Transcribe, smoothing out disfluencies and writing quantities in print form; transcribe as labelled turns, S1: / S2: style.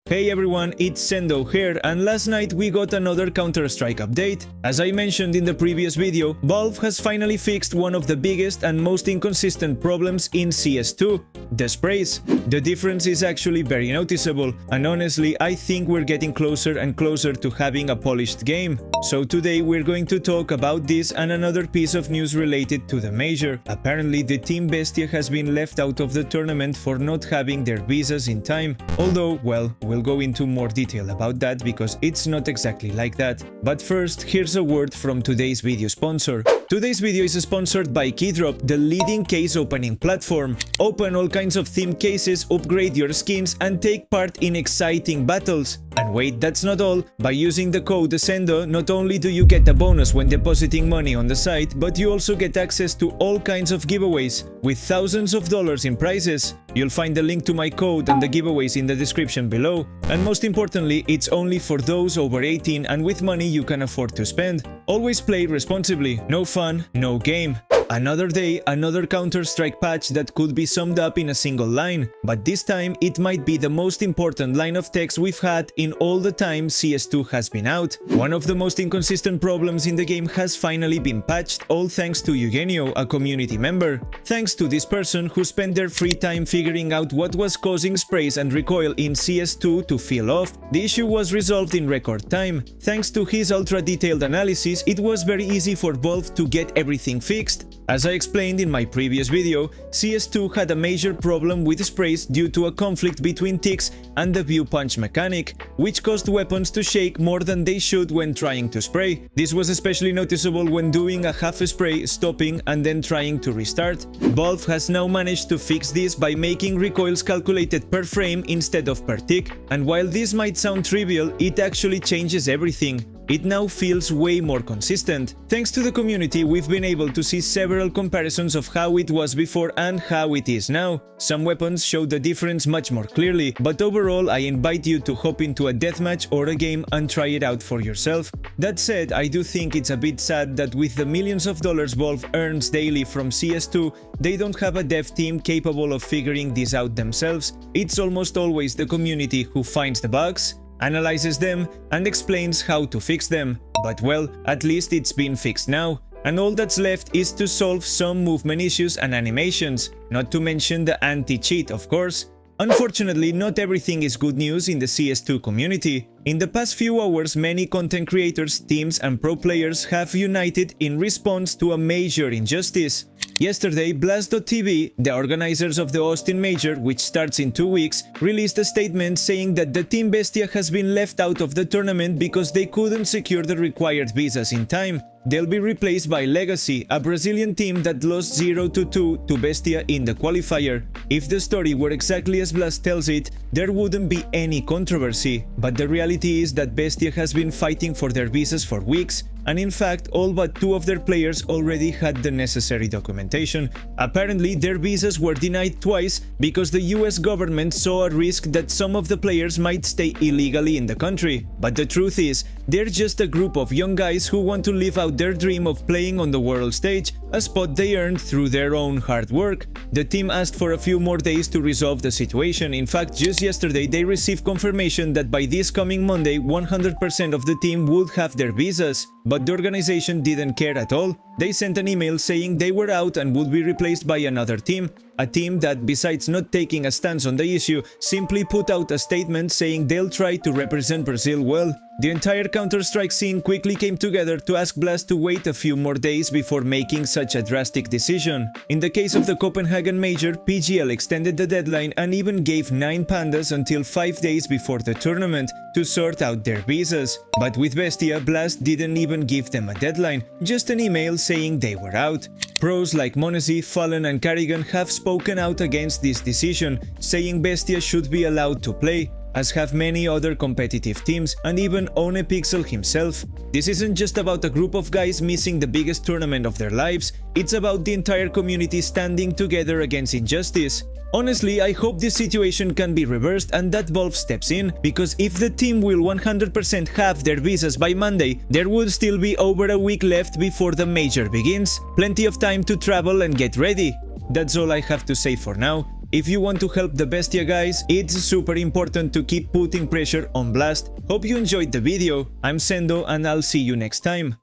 S1: Hey everyone, it's Sendoh here, and last night we got another Counter-Strike update. As I mentioned in the previous video, Valve has finally fixed one of the biggest and most inconsistent problems in CS2, the sprays. The difference is actually very noticeable, and honestly I think we're getting closer and closer to having a polished game. So today we're going to talk about this and another piece of news related to the major. Apparently the team BESTIA has been left out of the tournament for not having their visas in time, although, well, we'll go into more detail about that because it's not exactly like that. But first, here's a word from today's video sponsor. Today's video is sponsored by Keydrop, the leading case opening platform. Open all kinds of themed cases, upgrade your skins, and take part in exciting battles. And wait, that's not all. By using the code sendoh, not only do you get a bonus when depositing money on the site, but you also get access to all kinds of giveaways, with thousands of dollars in prizes. You'll find the link to my code and the giveaways in the description below. And most importantly, it's only for those over 18 and with money you can afford to spend. Always play responsibly. No fun, no game. Another day, another Counter-Strike patch that could be summed up in a single line, but this time it might be the most important line of text we've had in all the time CS2 has been out. One of the most inconsistent problems in the game has finally been patched, all thanks to Eugenio, a community member. Thanks to this person who spent their free time figuring out what was causing sprays and recoil in CS2 to feel off, the issue was resolved in record time. Thanks to his ultra-detailed analysis, it was very easy for Valve to get everything fixed. As I explained in my previous video, CS2 had a major problem with sprays due to a conflict between ticks and the view punch mechanic, which caused weapons to shake more than they should when trying to spray. This was especially noticeable when doing a half spray, stopping and then trying to restart. Valve has now managed to fix this by making recoils calculated per frame instead of per tick, and while this might sound trivial, it actually changes everything. It now feels way more consistent. Thanks to the community, we've been able to see several comparisons of how it was before and how it is now. Some weapons show the difference much more clearly, but overall I invite you to hop into a deathmatch or a game and try it out for yourself. That said, I do think it's a bit sad that with the millions of dollars Valve earns daily from CS2, they don't have a dev team capable of figuring this out themselves. It's almost always the community who finds the bugs, analyzes them, and explains how to fix them. But well, at least it's been fixed now, and all that's left is to solve some movement issues and animations, not to mention the anti-cheat, of course. Unfortunately, not everything is good news in the CS2 community. In the past few hours, many content creators, teams and pro players have united in response to a major injustice. Yesterday, Blast.tv, the organizers of the Austin Major, which starts in 2 weeks, released a statement saying that the team BESTIA has been left out of the tournament because they couldn't secure the required visas in time. They'll be replaced by Legacy, a Brazilian team that lost 0-2 to BESTIA in the qualifier. If the story were exactly as Blast tells it, there wouldn't be any controversy. But the reality is that BESTIA has been fighting for their visas for weeks, and in fact all but 2 of their players already had the necessary documentation. Apparently their visas were denied twice because the US government saw a risk that some of the players might stay illegally in the country. But the truth is, they're just a group of young guys who want to live out their dream of playing on the world stage, a spot they earned through their own hard work. The team asked for a few more days to resolve the situation. In fact, just yesterday they received confirmation that by this coming Monday 100% of the team would have their visas. But the organization didn't care at all. They sent an email saying they were out and would be replaced by another team. A team that, besides not taking a stance on the issue, simply put out a statement saying they'll try to represent Brazil well. The entire Counter-Strike scene quickly came together to ask Blast to wait a few more days before making such a drastic decision. In the case of the Copenhagen Major, PGL extended the deadline and even gave 9 pandas until 5 days before the tournament to sort out their visas. But with BESTIA, Blast didn't even give them a deadline, just an email saying they were out. Pros like Monesi, Fallen and Carrigan have spoken out against this decision, saying BESTIA should be allowed to play, as have many other competitive teams, and even Onepixel himself. This isn't just about a group of guys missing the biggest tournament of their lives, it's about the entire community standing together against injustice. Honestly, I hope this situation can be reversed and that Valve steps in, because if the team will 100% have their visas by Monday, there would still be over a week left before the major begins. Plenty of time to travel and get ready. That's all I have to say for now. If you want to help the Bestia guys, it's super important to keep putting pressure on Blast. Hope you enjoyed the video. I'm Sendoh and I'll see you next time.